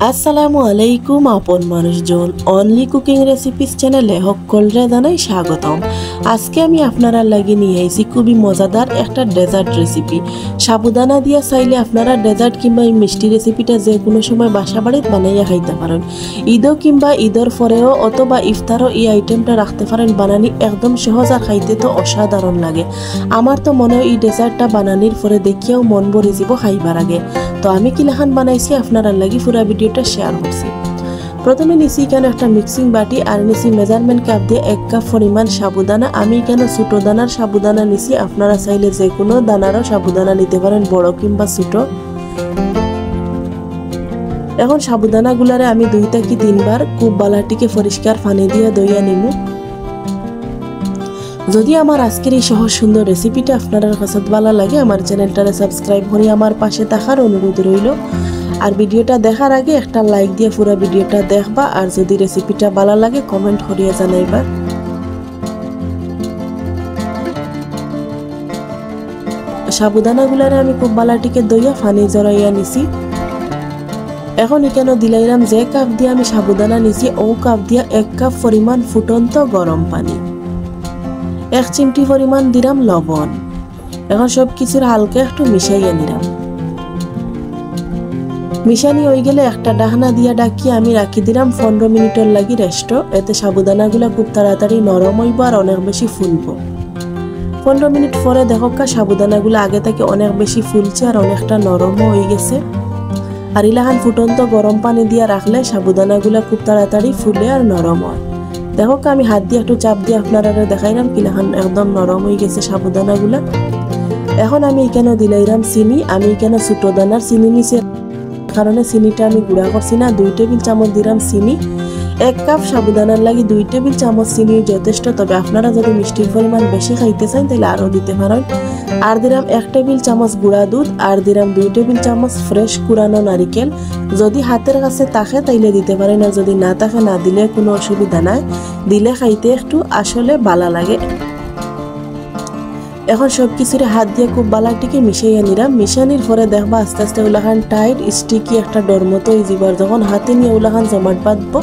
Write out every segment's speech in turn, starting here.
আসসালামু আলাইকুম আপন মানুষজন অনলি কুকিং রেসিপিস চ্যানেলে সকলরে জানাই স্বাগতম। আজকে আমি আপনারা লাগি নিয়ে আইছি খুবই মজাদার একটা ডেজার্ট রেসিপি। সাবুদানা দিয়া চাইলে আপনারা ডেজার্ট কিংবা এই মিষ্টি রেসিপিটা যে কোনো সময় বাসা বাড়িতে বানাইয়া খাইতে পারেন। ঈদও কিংবা ঈদের পরেও অথবা ইফতারও এই আইটেমটা রাখতে পারেন বানানি একদম সহজ আর খাইতে তো অসাধারণ লাগে। আমার তো মনে হয় এই ডেজার্টটা বানানির পরে দেখিয়াও মন ভরে যাব খাইবার আগে। তো আমি কিলাখান বানাইছি আপনারা লাগি পুরা ভিডিওটা শেয়ার করছি। প্রথমে নিছি এখানে একটা মিক্সিং বাটি আর নিছি মেজারমেন্ট কাপ দিয়ে 1 কাপ পরিমাণ সাবুদানা। আমি এখানে ছোট দানার সাবুদানা নিছি, আপনারা চাইলে যে কোনো দানারও সাবুদানা নিতে পারেন, বড় কিংবা ছোট। এখন সাবুদানা গুলারে আমি 2 থেকে 3 বার খুব বালাটিকে পরিষ্কার পানি দিয়ে ধুইয়া নিমু। যদি আমার আজকের এই সহজ সুন্দর রেসিপিটা আপনাদের কাছে ভালো লাগে আমার চ্যানেলটারে সাবস্ক্রাইব করে আমার পাশে থাকার অনুরোধ রইল। আর ভিডিওটা দেখার আগে একটা লাইক দিয়ে পুরো ভিডিওটা দেখবা, আর যদি রেসিপিটা ভালো লাগে কমেন্ট করিয়া জানাইবা। সাবুদানাগুলারে আমি খুব বালাটিকে দইয়া পানি জড়াইয়া নিছি। এখন এখানে দিলাইলাম যে কাপ দিয়ে আমি সাবুদানা নিছি ও কাপ দিয়ে 1 কাপ পরিমাণ ফুটন্ত গরম পানি, 1 চিমটি পরিমাণ দিলাম লবণ। এখন সব কিছুর হালকা একটু মিশাইয়া নিলাম। মিশানি হয়ে গেলে একটা ঢাকনা দিয়া ডাকিয়ে আমি রাখি দিলাম 15 মিনিটের লাগি রেস্ট। এতে সাবুদানাগুলা খুব তাড়াতাড়ি নরম হইব আর অনেক বেশি ফুলব। 15 মিনিট পরে দেখো সাবুদানাগুলো আগে থেকে অনেক বেশি ফুলছে আর অনেকটা নরমও হয়ে গেছে। আর ইলাহান ফুটন্ত গরম পানি দিয়া রাখলে সাবুদানাগুলা খুব তাড়াতাড়ি ফুলে আর নরম হয়। দেখো আমি হাত দিয়ে একটু চাপ দিয়ে আপনারা দেখাইলাম কিলাহান একদম নরম হয়ে গেছে সাবুদানাগুলা। এখন আমি এখানে দিলাইলাম চিনি। আমি এখানে ছোট দানার চিনি নিছি কারণে চিনিটা আমি গুঁড়া করছি না। 2 টেবিল চামচ দিলাম চিনি। 1 কাপ সাবুদানার লাগি 2 টেবিল চামচ চিনি যথেষ্ট, তবে আপনারা যদি মিষ্টির পরিমাণ বেশি খাইতে চান তাহলে আরও দিতে পারেন। আর দিলাম 1 টেবিল চামচ গুঁড়া দুধ, আর দিলাম 2 টেবিল চামচ ফ্রেশ কুড়ানো নারিকেল। যদি হাতের কাছে থাকে তাইলে দিতে পারেন, আর যদি না থাকে না দিলে কোনো অসুবিধা নাই, দিলে খাইতে একটু আসলে ভালো লাগে। এখন সব কিছুরে হাত দিয়ে খুব বালাটিকে মিশাইয়া নিলাম। মিশানির পরে দেখবা আস্তে আস্তে উলাখান টাইট স্টিকি একটা ডোর মতো হয়ে যাবার। যখন হাতে নিয়ে উলাখান জমাট বাঁধবো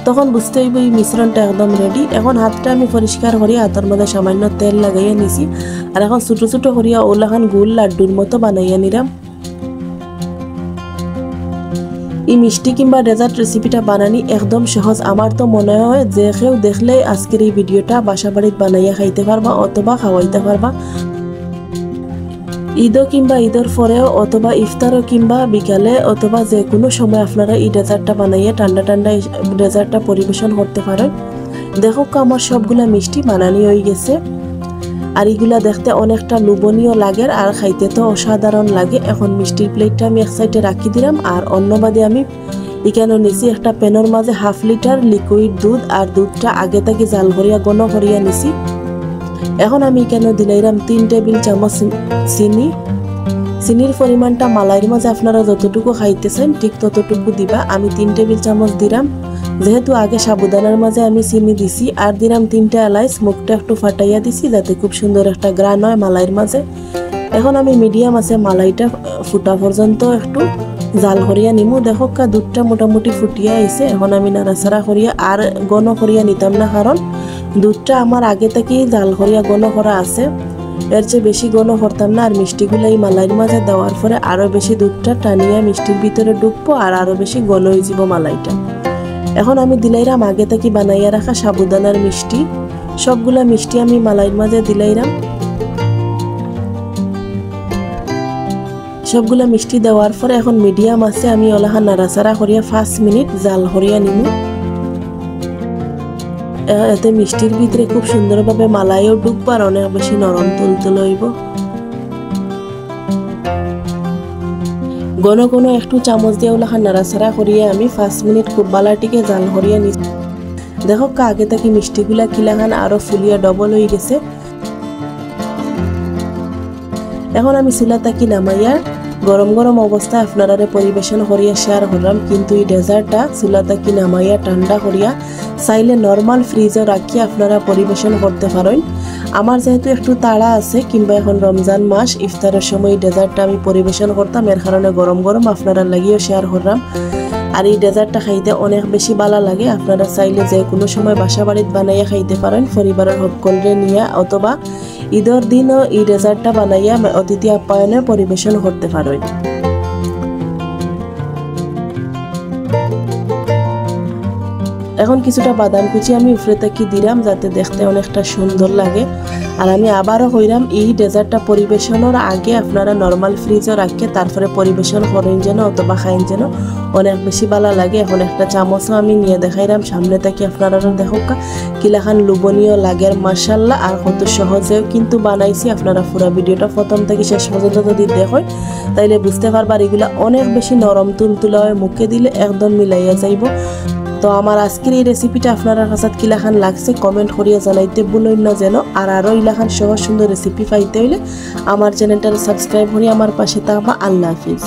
তখন বুঝতে হইব এই মিশ্রণটা একদম রেডি। এখন হাতটা আমি পরিষ্কার করিয়া হাতের মধ্যে সামান্য তেল লাগাইয়া নিছি। আর এখন ছোট ছোট করিয়া উলাখান গোল লাড্ডুর মতো বানাইয়া নিলাম। এই মিষ্টি কিংবা ডেজার্ট রেসিপিটা বানানি একদম সহজ। আমার তো মনে হয় যে কেউ দেখলে আজকের এই ভিডিওটা বাসা বাড়িতে বানাইয়া খাইতে পারবা অথবা খাওয়াইতে পারবা। ঈদও কিংবা ঈদের পরেও অথবা ইফতারও কিংবা বিকালে অথবা যে কোনো সময় আপনারা এই ডেজার্টটা বানাইয়া ঠান্ডা ঠান্ডা ডেজার্টটা পরিবেশন করতে পারেন। দেখো আমার সবগুলা মিষ্টি বানানি হয়ে গেছে। আর এগুলা দেখতে অনেকটা লোভনীয় লাগে আর খাইতে তো অসাধারণ লাগে। এখন মিষ্টির প্লেটটা আমি এক সাইডে রাখি দিলাম। আর অন্যবাদে আমি এখানে নিছি একটা প্যানের মাঝে 1/2 লিটার লিকুইড দুধ, আর দুধটা আগে থেকে জাল করিয়া ঘন করিয়া নিছি। এখন আমি এখানে দিলাইলাম 3 টেবিল চামচ চিনি। চিনির পরিমাণটা মালাইয়ের মাঝে আপনারা যতটুকু খাইতে চান ঠিক ততটুকু দিবা। আমি 3 টেবিল চামচ দিলাম, যেহেতু আগে সাবুদানার মাঝে আমি চিনি দিছি। আর দিলাম 3টা এলাচ, মুখটা একটু ফাটাইয়া দিছি যাতে খুব সুন্দর একটা গ্রান হয় মালাইয়ের মাঝে। এখন আমি মিডিয়াম আছে মালাইটা ফুটা পর্যন্ত একটু জাল করিয়া নিমু। দেখো দুধটা মোটামুটি ফুটিয়া আইছে। এখন আমি নাড়াচাড়া করিয়া আর ঘন করিয়া নিতাম না, কারণ দুধটা আমার আগে থেকেই জাল করিয়া ঘন করা আছে। এর চেয়ে বেশি ঘন করতাম না। আর মিষ্টিগুলো এই মালাইয়ের মাঝে দেওয়ার পরে আরও বেশি দুধটা টানিয়া মিষ্টির ভিতরে ঢুকবো আর আরও বেশি ঘন হয়ে যাব মালাইটা। এখন আমি দিলাইরাম আগে থেকে বানাইয়া রাখা সাবুদানার মিষ্টি। সবগুলা মিষ্টি আমি মালাইয়ের মাঝে দিলাইরাম। সবগুলা মিষ্টি দেওয়ার পরে এখন মিডিয়াম আছে আমি ওলাহা নাড়াচাড়া করিয়া 5 মিনিট জাল করিয়া নিমু। এতে মিষ্টির ভিতরে খুব সুন্দরভাবে মালাইও ঢুকবো আর অনেক বেশি নরম তুলতুল হইব। ঘন ঘন একটু চামচ দিয়ে ওলাখান নাড়াচাড়া করিয়া আমি 5 মিনিট খুব বালাটিকে জাল করিয়া নিচ্ছি। দেখো আগে থেকে মিষ্টিগুলা কিলাখান আরো ফুলিয়া ডবল হয়ে গেছে। এখন আমি চুলা তাকি নামাইয়া গরম গরম অবস্থায় আপনারা পরিবেশন করিয়া শেয়ার করলাম। কিন্তু এই ডেজার্টটা চুলাটা কি নামাইয়া ঠান্ডা করিয়া চাইলে নর্মাল ফ্রিজে রাখিয়া আপনারা পরিবেশন করতে পারেন। আমার যেহেতু একটু তাড়া আছে কিংবা এখন রমজান মাস, ইফতারের সময় এই ডেজার্টটা আমি পরিবেশন করতাম, এর কারণে গরম গরম আপনারা লাগিয়েও শেয়ার করলাম। আর এই ডেজার্টটা খাইতে অনেক বেশি ভালো লাগে। আপনারা চাইলে যে কোনো সময় বাসা বাড়িতে বানাইয়া খাইতে পারেন পরিবারের সকলরে নিয়ে, অথবা ঈদের দিনও এই ডেজার্টটা বানাইয়া অতিথি আপ্যায়নে পরিবেশন করতে পারেন। এখন কিছুটা বাদাম কুচি আমি উপরে থেকে দিলাম যাতে দেখতে অনেকটা সুন্দর লাগে। আর আমি আবারও কইলাম এই ডেজার্টটা পরিবেশনের আগে আপনারা নর্মাল ফ্রিজে রাখে তারপরে পরিবেশন করেন যেন অথবা খাইন যেন অনেক বেশি ভালো লাগে। এখন একটা চামচও আমি নিয়ে দেখাইলাম সামনে থেকে, আপনারা দেখো কিলাখান লোভনীয় লাগে মাশাআল্লাহ। আর কত সহজেও কিন্তু বানাইছি। আপনারা পুরো ভিডিওটা প্রথম থেকে শেষ পর্যন্ত যদি দেখেন তাইলে বুঝতে পারবার এগুলা অনেক বেশি নরম তুলতুলা হয়ে মুখে দিলে একদম মিলাইয়া যাইব। তো আমার আজকের এই রেসিপিটা আপনার কাছে কিলাখান লাগছে কমেন্ট করিয়া জানাইতে ভুলেন না যেন। আর আরও ইলাখান সহজ সুন্দর রেসিপি পাইতে হইলে আমার চ্যানেলটা সাবস্ক্রাইব করি আমার পাশে থাকবা। আল্লাহ হাফিজ।